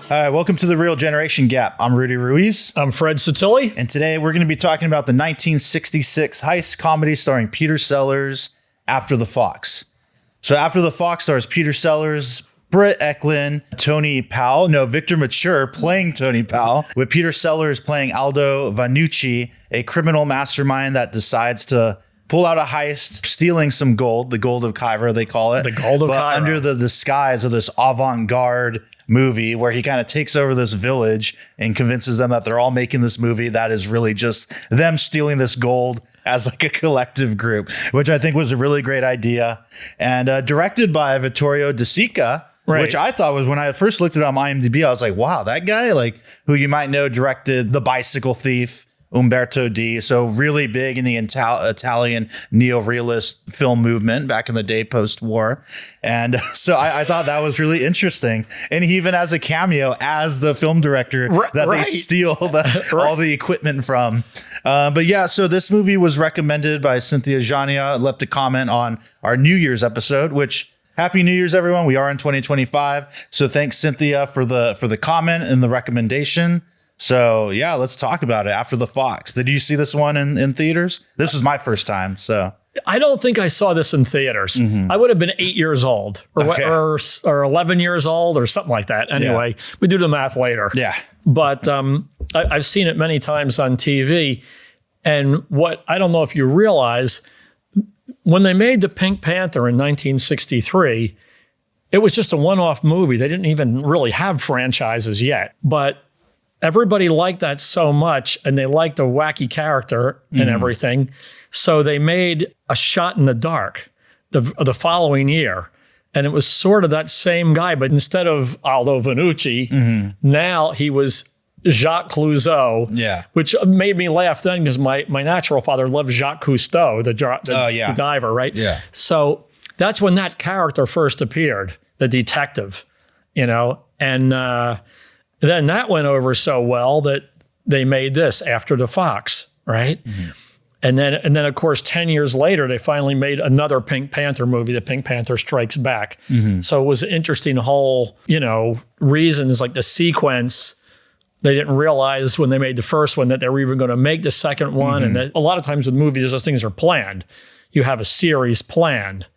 Hi, welcome to The Real Generation Gap. I'm Rudy Ruiz. I'm Fred Satilli. And today we're going to be talking about the 1966 heist comedy starring Peter Sellers, After the Fox. So After the Fox stars Peter Sellers, Britt Ekland, Victor Mature playing Tony Powell, with Peter Sellers playing Aldo Vanucci, a criminal mastermind that decides to pull out a heist, stealing some gold, the gold of Cairo, they call it. The gold of Cairo. Under the disguise of this avant-garde movie where he kind of takes over this village and convinces them that they're all making this movie that is really just them stealing this gold as like a collective group, which I think was a really great idea. And directed by Vittorio De Sica, right, which I thought was, when I first looked at it on IMDb, I was like, wow, that guy, like, who you might know directed The Bicycle Thief, Umberto D. So really big in the Italian neo-realist film movement back in the day post-war. And so I thought that was really interesting. And he even has a cameo as the film director that they steal all the equipment from. But yeah, so this movie was recommended by Cynthia Jania, left a comment on our New Year's episode, which Happy New Year's, everyone. We are in 2025. So thanks, Cynthia, for the comment and the recommendation. So yeah, let's talk about it. After the Fox. Did you see this one in theaters? This was my first time. So I don't think I saw this in theaters. Mm-hmm. I would have been 8 years old or 11 years old or something like that. Anyway, we do the math later. Yeah. But I've seen it many times on TV. And what I don't know if you realize, when they made the Pink Panther in 1963, it was just a one-off movie. They didn't even really have franchises yet. But everybody liked that so much, and they liked the wacky character and everything. So they made A Shot in the Dark the following year. And it was sort of that same guy, but instead of Aldo Vanucci, now he was Jacques Clouseau, which made me laugh then because my natural father loved Jacques Cousteau, the diver, right? Yeah. So that's when that character first appeared, the detective, and then that went over so well that they made this After the Fox, right? Mm-hmm. And then of course 10 years later they finally made another Pink Panther movie, The Pink Panther Strikes Back. Mm-hmm. So it was an interesting whole, reasons, like the sequence. They didn't realize when they made the first one that they were even going to make the second one. Mm-hmm. And that a lot of times with movies, those things are planned. You have a series planned,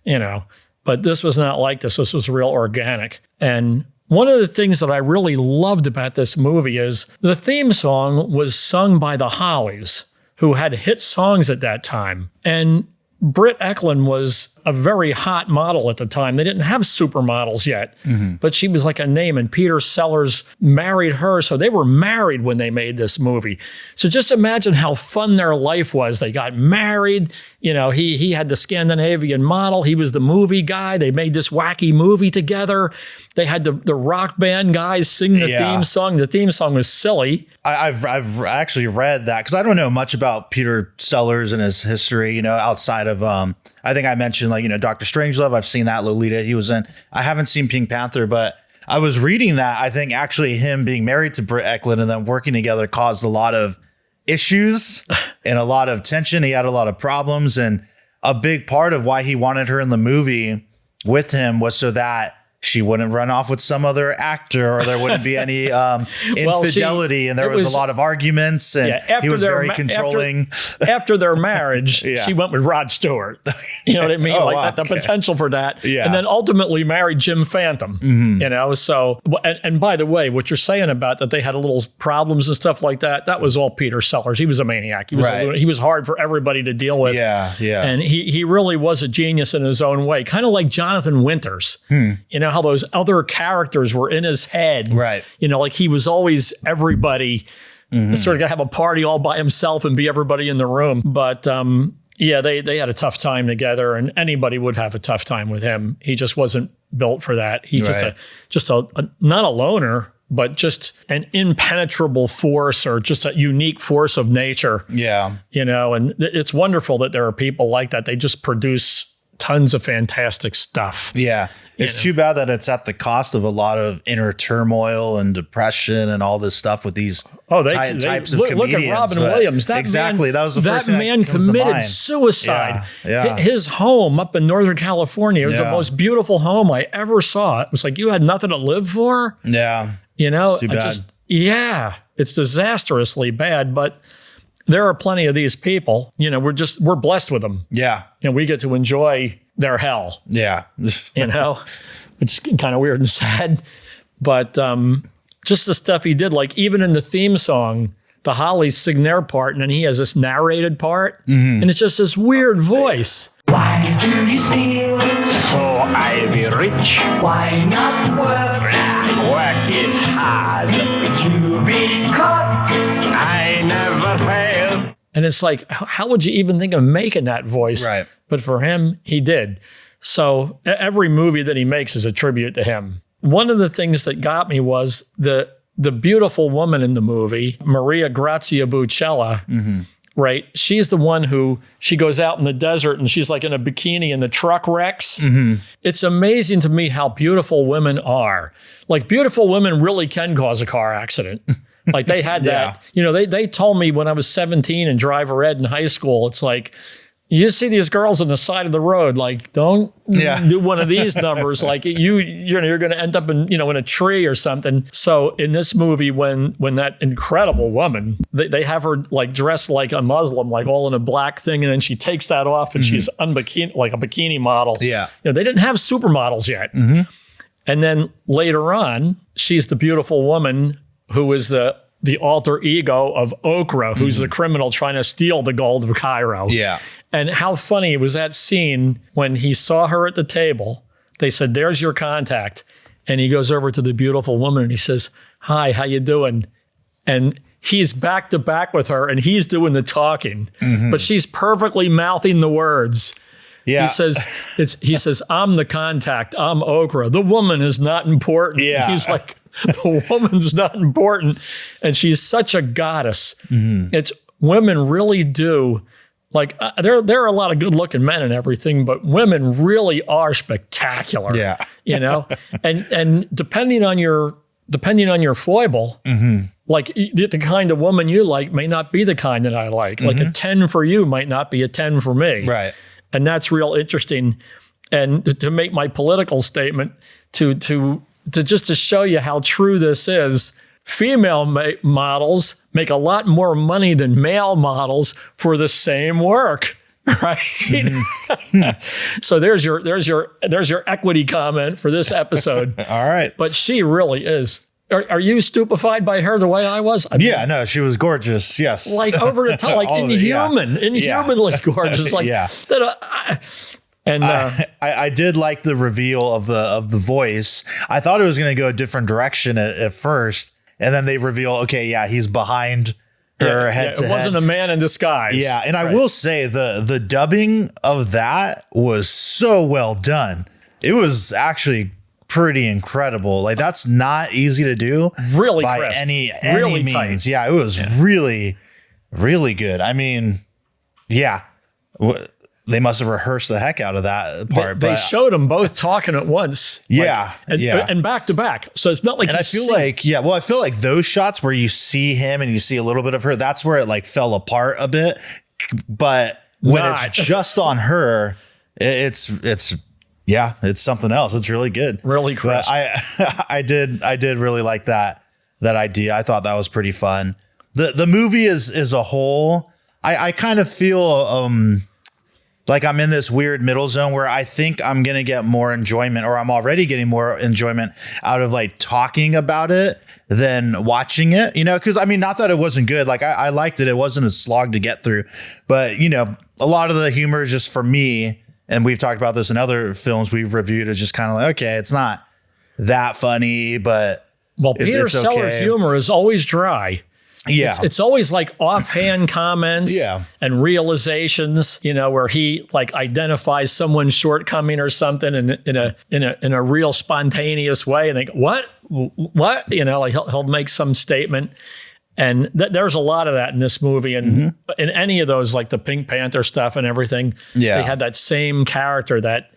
but this was not like this. This was real organic. And one of the things that I really loved about this movie is the theme song was sung by the Hollies, who had hit songs at that time. And Britt Ekland was a very hot model at the time. They didn't have supermodels yet, but she was like a name, and Peter Sellers married her. So they were married when they made this movie. So just imagine how fun their life was. They got married. He had the Scandinavian model. He was the movie guy. They made this wacky movie together. They had the rock band guys sing the theme song. The theme song was silly. I've actually read that because I don't know much about Peter Sellers and his history, outside of, I think I mentioned Dr. Strangelove. I've seen that. Lolita he was in. I haven't seen Pink Panther, but I was reading that. I think actually him being married to Britt Ekland and then working together caused a lot of issues and a lot of tension. He had a lot of problems, and a big part of why he wanted her in the movie with him was so that she wouldn't run off with some other actor, or there wouldn't be any infidelity. And there was a lot of arguments, and he was very controlling. After their marriage, she went with Rod Stewart. You know what I mean? The potential for that. Yeah. And then ultimately married Jim Phantom. Mm-hmm. So, and by the way, what you're saying about that they had a little problems and stuff like that, that was all Peter Sellers. He was a maniac. He was hard for everybody to deal with. Yeah. And he really was a genius in his own way, kind of like Jonathan Winters. How those other characters were in his head. Right. Like he was always everybody, sort of gonna have a party all by himself and be everybody in the room. But they had a tough time together, and anybody would have a tough time with him. He just wasn't built for that. He's just a not a loner, but just an impenetrable force, or just a unique force of nature. Yeah. And it's wonderful that there are people like that. They just produce tons of fantastic stuff. Yeah. It's too bad that it's at the cost of a lot of inner turmoil and depression and all this stuff with these types of comedians. Look at Robin Williams. That man committed suicide. Yeah. His home up in Northern California was the most beautiful home I ever saw. It was like you had nothing to live for. Yeah. You know, It's too bad. Yeah, it's disastrously bad, but there are plenty of these people. You know, we're blessed with them. Yeah. And we get to enjoy their hell, Yeah. you know, which is kind of weird and sad. But just the stuff he did, like even in the theme song, the Hollies sing their part, and then he has this narrated part, and it's just this weird voice. Why do you steal? So I be rich. Why not work? Work is hard. You be caught. I never fail. And it's like, how would you even think of making that voice? Right. But for him, he did. So every movie that he makes is a tribute to him. One of the things that got me was the beautiful woman in the movie, Maria Grazia Bucella, right? She's the one who, she goes out in the desert and she's like in a bikini and the truck wrecks. It's amazing to me how beautiful women are. Like beautiful women really can cause a car accident. Like they had that, you know, they told me when I was 17 and driver ed in high school, it's like, you see these girls on the side of the road, like don't do one of these numbers. Like you're going to end up in, you know, in a tree or something. So in this movie, when that incredible woman, they have her like dressed like a Muslim, like all in a black thing. And then she takes that off and she's unbikini, like a bikini model. Yeah. You know, they didn't have supermodels yet. And then later on, she's the beautiful woman who is the alter ego of Okra, who's the criminal trying to steal the gold of Cairo. Yeah. And how funny was that scene when he saw her at the table. They said, "There's your contact." And he goes over to the beautiful woman and he says, "Hi, how you doing?" And he's back to back with her and he's doing the talking, but she's perfectly mouthing the words. Yeah. He says, "I'm the contact. I'm Okra. The woman is not important." Yeah. He's like, the woman's not important. And she's such a goddess. It's women really do. Like there are a lot of good looking men and everything, but women really are spectacular. Yeah. You know, and depending on your foible, like the kind of woman you like may not be the kind that I like. Like a 10 for you might not be a 10 for me. Right. And that's real interesting. And to make my political statement, to just to show you how true this is, female models make a lot more money than male models for the same work, right? So there's your equity comment for this episode. All right. But she really is. Are you stupefied by her the way I was? I mean, Yeah, no, she was gorgeous. Yes. like over the top, like All of it, inhumanly gorgeous. Like I did like the reveal of the voice. I thought it was going to go a different direction at first, and then they reveal, okay, yeah, he's behind her head to head. It wasn't a man in disguise. Yeah, and I will say the dubbing of that was so well done. It was actually pretty incredible. Like that's not easy to do. Really by crisp. any Really means. tight. Yeah, it was really, really good. I mean, yeah. They must have rehearsed the heck out of that part. They showed them both talking at once. Yeah, and back to back. So it's not like. And I feel like those shots where you see him and you see a little bit of her, that's where it like fell apart a bit. But when it's just on her, it's something else. It's really good. Really crisp. But I did really like that idea. I thought that was pretty fun. The movie is a whole. I kind of feel like I'm in this weird middle zone where I think I'm going to get more enjoyment, or I'm already getting more enjoyment out of like talking about it than watching it, you know? Cause I mean, not that it wasn't good. Like I liked it. It wasn't a slog to get through, but you know, a lot of the humor is just for me. And we've talked about this in other films we've reviewed. It's just kind of like, okay, it's not that funny, but Peter Sellers' humor is always dry. Yeah. It's always like offhand comments and realizations, you know, where he like identifies someone's shortcoming or something in a real spontaneous way. And they go, what? You know, like he'll make some statement. And there's a lot of that in this movie. And in any of those, like the Pink Panther stuff and everything, they had that same character that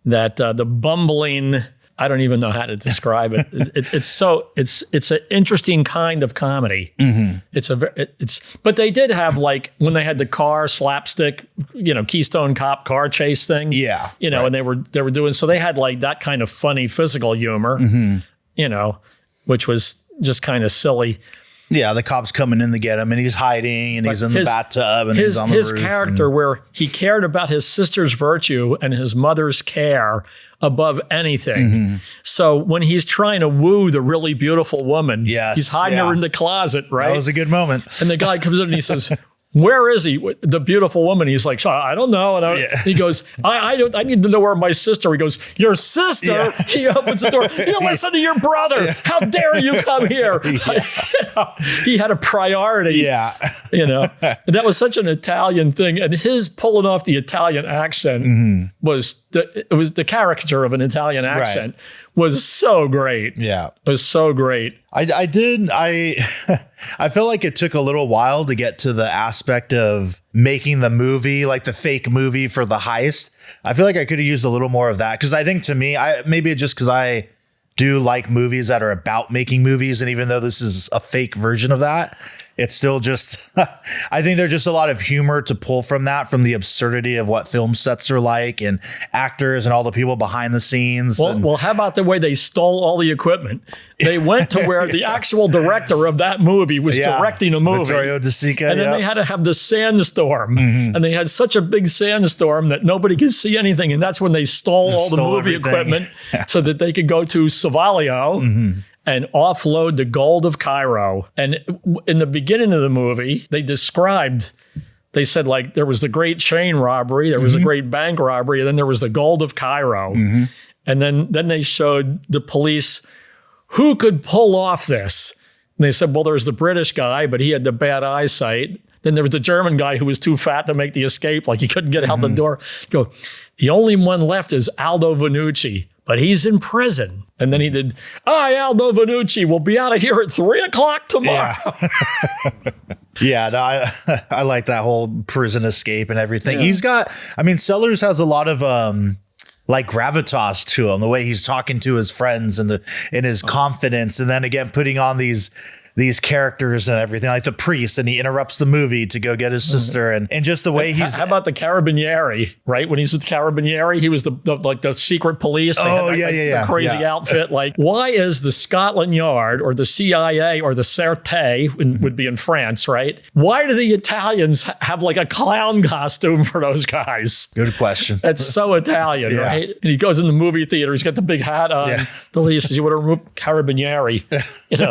the bumbling, I don't even know how to describe it. It's an interesting kind of comedy. But they did have like when they had the car slapstick, you know, Keystone Cop car chase thing. Yeah. You know, and they were doing, so they had like that kind of funny physical humor, you know, which was just kind of silly. Yeah, the cop's coming in to get him, and he's hiding, and he's in the bathtub, and he's on the roof. His character, where he cared about his sister's virtue and his mother's care above anything. So when he's trying to woo the really beautiful woman, he's hiding her in the closet, right? That was a good moment. And the guy comes in and he says, where is he? The beautiful woman. He's like, I don't know. And he goes, I need to know where my sister. He goes, your sister? Yeah. He opens the door. You listen to your brother. How dare you come here? He had a priority. Yeah. That was such an Italian thing. And his pulling off the Italian accent was the caricature of an Italian accent was so great. Yeah. It was so great. I felt like it took a little while to get to the aspect of making the movie, like the fake movie for the heist. I feel like I could have used a little more of that. Cause I think to me, maybe it's just cause I do like movies that are about making movies. And even though this is a fake version of that, it's still just, I think there's just a lot of humor to pull from that, from the absurdity of what film sets are like and actors and all the people behind the scenes. Well, how about the way they stole all the equipment? They went to where the actual director of that movie was directing a movie. Vittorio De Sica. And then they had to have the sandstorm. And they had such a big sandstorm that nobody could see anything. And that's when they stole all the movie equipment so that they could go to Savaglio and offload the gold of Cairo. And in the beginning of the movie, they said, like, there was the great chain robbery, there was a great bank robbery, and then there was the gold of Cairo. And then they showed the police who could pull off this. And they said, well, there's the British guy, but he had the bad eyesight. Then there was the German guy who was too fat to make the escape, like he couldn't get out the door. The only one left is Aldo Vanucci, but he's in prison. And then he did, Aldo Vanucci will be out of here at 3:00 tomorrow. Yeah, I like that whole prison escape and everything. He's got, Sellers has a lot of like gravitas to him, the way he's talking to his friends and his confidence. And then again, putting on these characters and everything, like the priest, and he interrupts the movie to go get his sister, and just the way he's. How about the Carabinieri? Right, when he's with the Carabinieri, he was the secret police. The crazy outfit. Like, why is the Scotland Yard or the CIA or the Sûreté would be in France? Right? Why do the Italians have like a clown costume for those guys? Good question. That's so Italian, right? And he goes in the movie theater. He's got the big hat on. Yeah. The lady says, "You want to remove Carabinieri?"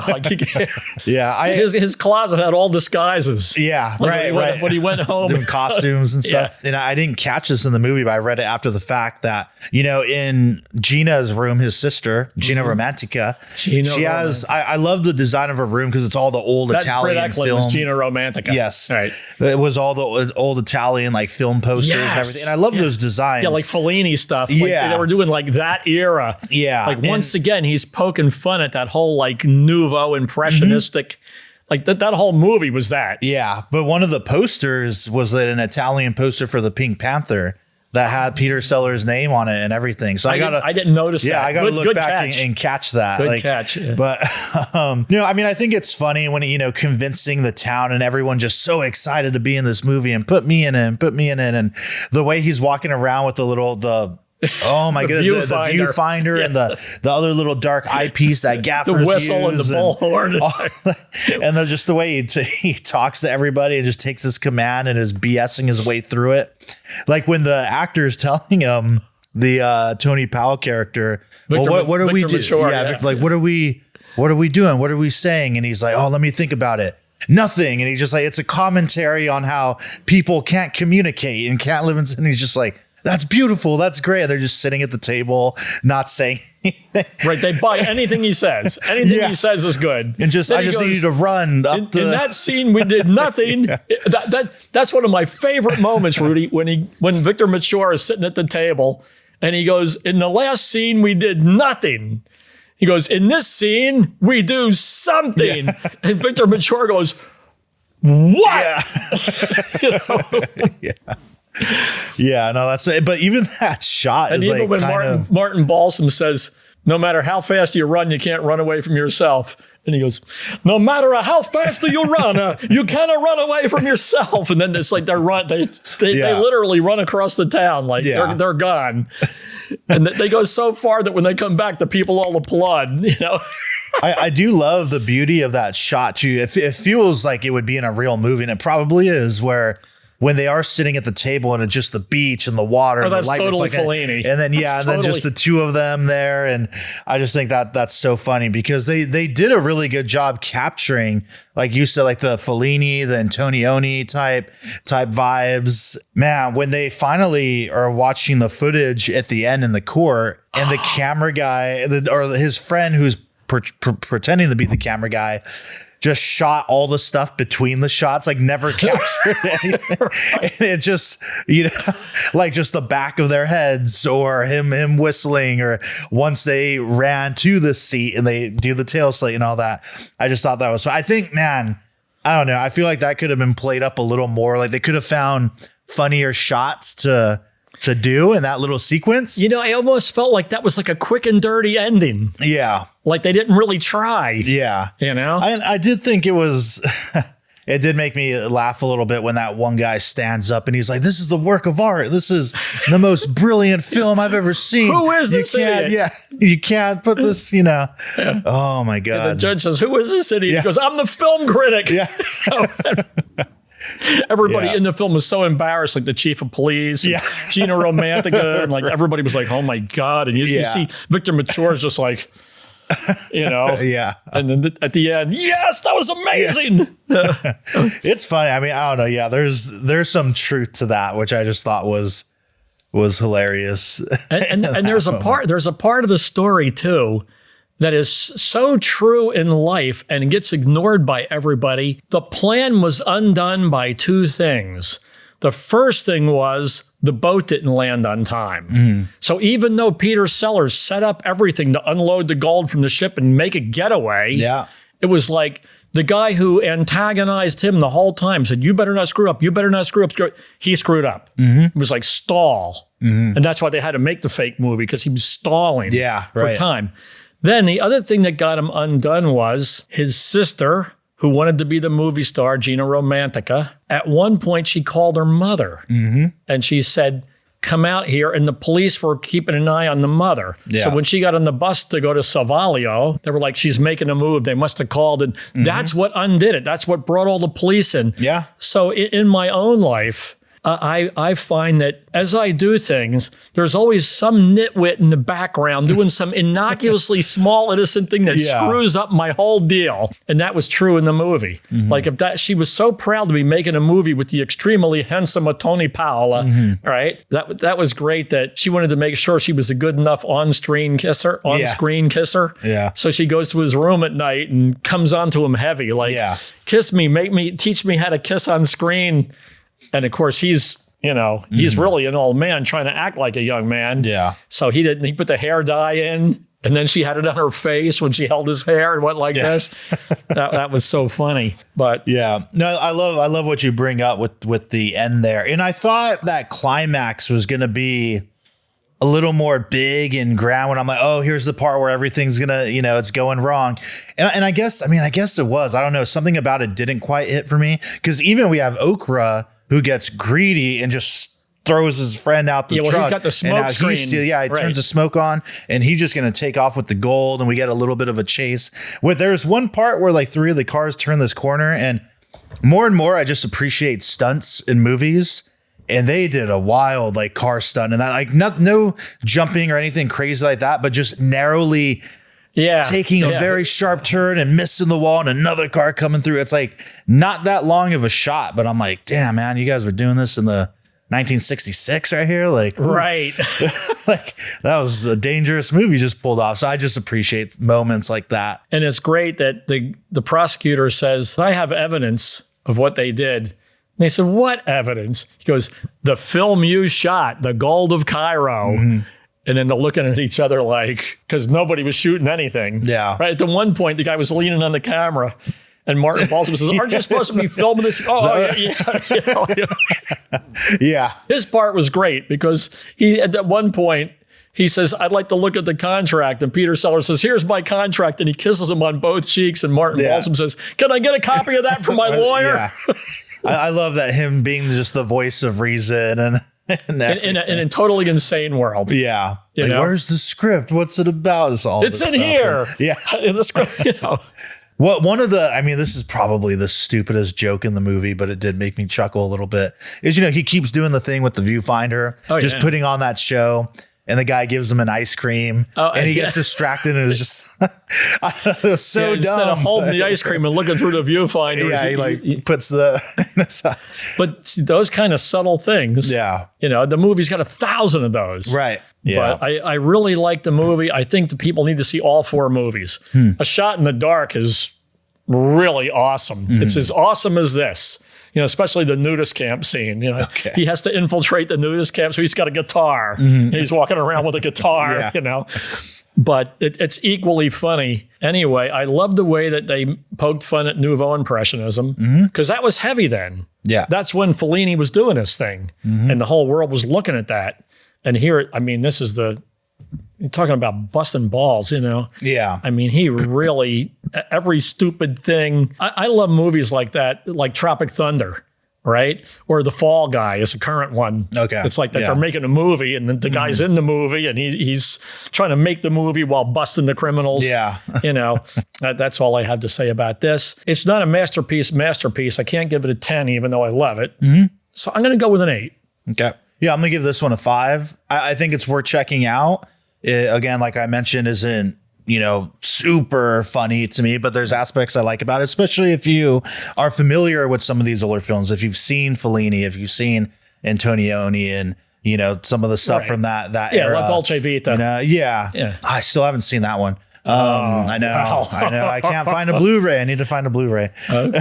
Like he can't. Yeah, his closet had all disguises. Yeah, right. When he went home, doing costumes and stuff. And I didn't catch this in the movie, but I read it after the fact that in Gina's room, his sister Gina Romantica, she has. I love the design of her room because it's all the old Italian film. Was Gina Romantica. Yes, right. It was all the old Italian like film posters and everything, and I love those designs. Yeah, like Fellini stuff. Like, they were doing like that era. Yeah, like once again, he's poking fun at that whole like nouveau impressionist. Like that whole movie was that. Yeah. But one of the posters was an Italian poster for the Pink Panther that had Peter Sellers' name on it and everything. So I didn't notice that. Yeah, I got to look back and catch that. Good catch. Yeah. But, I think it's funny when, convincing the town and everyone just so excited to be in this movie and put me in it. And the way he's walking around with oh my goodness, the viewfinder and the other little dark eyepiece that gaffers the whistle and the bullhorn. And just the way he talks to everybody and just takes his command and is BSing his way through it. Like when the actor's telling him, the Tony Powell character, what are we doing? What are we doing? What are we saying? And he's like, let me think about it. Nothing. And he's just like, it's a commentary on how people can't communicate and can't live in. And he's just like, that's beautiful. That's great. They're just sitting at the table, not saying anything. Right. They buy anything he says. Anything he says is good. And I just need you to run up in that scene, we did nothing. That's one of my favorite moments, Rudy, when Victor Mature is sitting at the table and he goes, in the last scene, we did nothing. He goes, in this scene, we do something. Yeah. And Victor Mature goes, what? Yeah. Yeah, no, that's it. But even that shot and is even like when Martin Balsam says, no matter how fast you run, you can't run away from yourself. And he goes, no matter how fast you run, you cannot run away from yourself. And then it's like they literally run across the town like they're gone. And they go so far that when they come back, the people all applaud, I do love the beauty of that shot too. It feels like it would be in a real movie, and it probably is, where when they are sitting at the table and it's just the beach and the water and that's the light totally reflecting, Fellini. and then then just the two of them there, and I just think that that's so funny because they did a really good job capturing, like you said, like the Fellini, the Antonioni type vibes. Man, when they finally are watching the footage at the end in the court, and the camera guy or his friend who's pretending to be the camera guy just shot all the stuff between the shots, like never captured anything. Right. And it just, like just the back of their heads or him whistling, or once they ran to the seat and they do the tail slate and all that. I just thought that was, I think, man, I don't know. I feel like that could have been played up a little more. Like they could have found funnier shots to do in that little sequence. I almost felt like that was like a quick and dirty ending. Yeah. Like they didn't really try. Yeah. I did think it was, it did make me laugh a little bit when that one guy stands up and he's like, this is the work of art. This is the most brilliant film I've ever seen. Who is this idiot? You can't put this, Yeah. Oh my God. And the judge says, who is this idiot? Yeah. He goes, I'm the film critic. Yeah. Everybody in the film was so embarrassed, like the chief of police, and Gina Romantica, and like everybody was like, "Oh my God!" And you see Victor Mature is just like, Yeah. And then at the end, yes, that was amazing. Yeah. It's funny. I mean, I don't know. Yeah, there's some truth to that, which I just thought was hilarious. And there's a part of the story too that is so true in life and gets ignored by everybody. The plan was undone by two things. The first thing was the boat didn't land on time. Mm. So even though Peter Sellers set up everything to unload the gold from the ship and make a getaway, it was like the guy who antagonized him the whole time said, you better not screw up. You better not screw up. He screwed up. Mm-hmm. It was like stall. Mm-hmm. And that's why they had to make the fake movie, because he was stalling for time. Then the other thing that got him undone was his sister, who wanted to be the movie star, Gina Romantica. At one point, she called her mother, and she said, come out here. And the police were keeping an eye on the mother. Yeah. So when she got on the bus to go to Savaglio, they were like, she's making a move. They must have called. And that's what undid it. That's what brought all the police in. Yeah. So in my own life, I find that as I do things, there's always some nitwit in the background doing some innocuously small, innocent thing that screws up my whole deal. And that was true in the movie. Mm-hmm. Like she was so proud to be making a movie with the extremely handsome Tony Paola, right? That was great that she wanted to make sure she was a good enough on-screen kisser. Yeah. So she goes to his room at night and comes onto him heavy, like, kiss me, teach me how to kiss on screen. And of course, he's really an old man trying to act like a young man. Yeah. So he put the hair dye in, and then she had it on her face when she held his hair and went like this. That was so funny. But yeah, no, I love what you bring up with the end there. And I thought that climax was going to be a little more big and grand when I'm like, oh, here's the part where everything's gonna, it's going wrong. And I guess it was, I don't know, something about it didn't quite hit for me. Cause even we have Okra, who gets greedy and just throws his friend out the truck. He's got the smoke screen. He turns the smoke on, and he's just going to take off with the gold, and we get a little bit of a chase. There's one part where like three of the cars turn this corner, and more I just appreciate stunts in movies. And they did a wild like car stunt, and that like no jumping or anything crazy like that, but just narrowly taking a very sharp turn and missing the wall and another car coming through. It's like not that long of a shot, but I'm like, damn, man, you guys were doing this in the 1966 right here. Like, right. Like that was a dangerous movie just pulled off. So I just appreciate moments like that. And it's great that the prosecutor says, I have evidence of what they did. And they said, what evidence? He goes, the film you shot, The Gold of Cairo. Mm-hmm. And then they're looking at each other like, because nobody was shooting anything. Yeah. Right. At the one point, the guy was leaning on the camera, and Martin Balsam says, aren't you supposed to be filming this? Yeah. His part was great because at one point, he says, I'd like to look at the contract. And Peter Sellers says, here's my contract. And he kisses him on both cheeks. And Martin Balsam says, can I get a copy of that from my lawyer? Yeah. I love that, him being just the voice of reason and in a totally insane world. Yeah. You like, know? where's the script? What's it about? It's this in stuff. here. Yeah. In the script, you know. One of the, I mean, this is probably the stupidest joke in the movie, but it did make me chuckle a little bit, is, he keeps doing the thing with the viewfinder, just putting on that show, and the guy gives him an ice cream, and he gets distracted, and it's just, I don't know, it was so dumb. Instead of holding the ice cream and looking through the viewfinder. He puts the... But those kind of subtle things. Yeah. The movie's got 1,000 of those. Right. Yeah. But I really like the movie. I think the people need to see all 4 movies. A Shot in the Dark is really awesome. It's as awesome as this. Especially the nudist camp scene. He has to infiltrate the nudist camp, so he's got a guitar. He's walking around with a guitar. But it's equally funny. Anyway, I love the way that they poked fun at Nouveau Impressionism, because that was heavy then. Yeah, that's when Fellini was doing his thing, and the whole world was looking at that. And here, I mean, this is you're talking about busting balls, Yeah. I mean, he really, every stupid thing. I love movies like that, like Tropic Thunder, right? Or The Fall Guy is a current one. Okay. It's like that they're making a movie, and the guy's in the movie, and he's trying to make the movie while busting the criminals. Yeah. That's all I have to say about this. It's not a masterpiece. I can't give it a 10, even though I love it. So I'm going to go with an 8. Okay. Yeah, I'm going to give this one a 5. I think it's worth checking out. It, again, like I mentioned, isn't, super funny to me, but there's aspects I like about it, especially if you are familiar with some of these older films. If you've seen Fellini, if you've seen Antonioni and, some of the stuff from that era. La Dolce Vita. Yeah. I still haven't seen that one. I know. Wow. I know. I can't find a Blu-ray. I need to find a Blu-ray. Okay.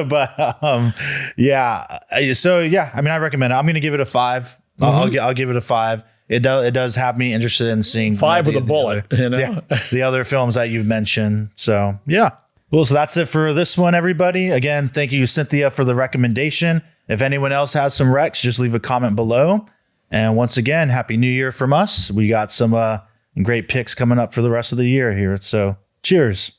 But yeah. So yeah, I mean, I recommend it. I'm going to give it a 5. I'll give it a 5. It does have me interested in seeing 5 with a bullet. The other films that you've mentioned. So yeah. Well, so that's it for this one, everybody. Again, thank you, Cynthia, for the recommendation. If anyone else has some recs, just leave a comment below. And once again, Happy New Year from us. We got some great picks coming up for the rest of the year here. So cheers.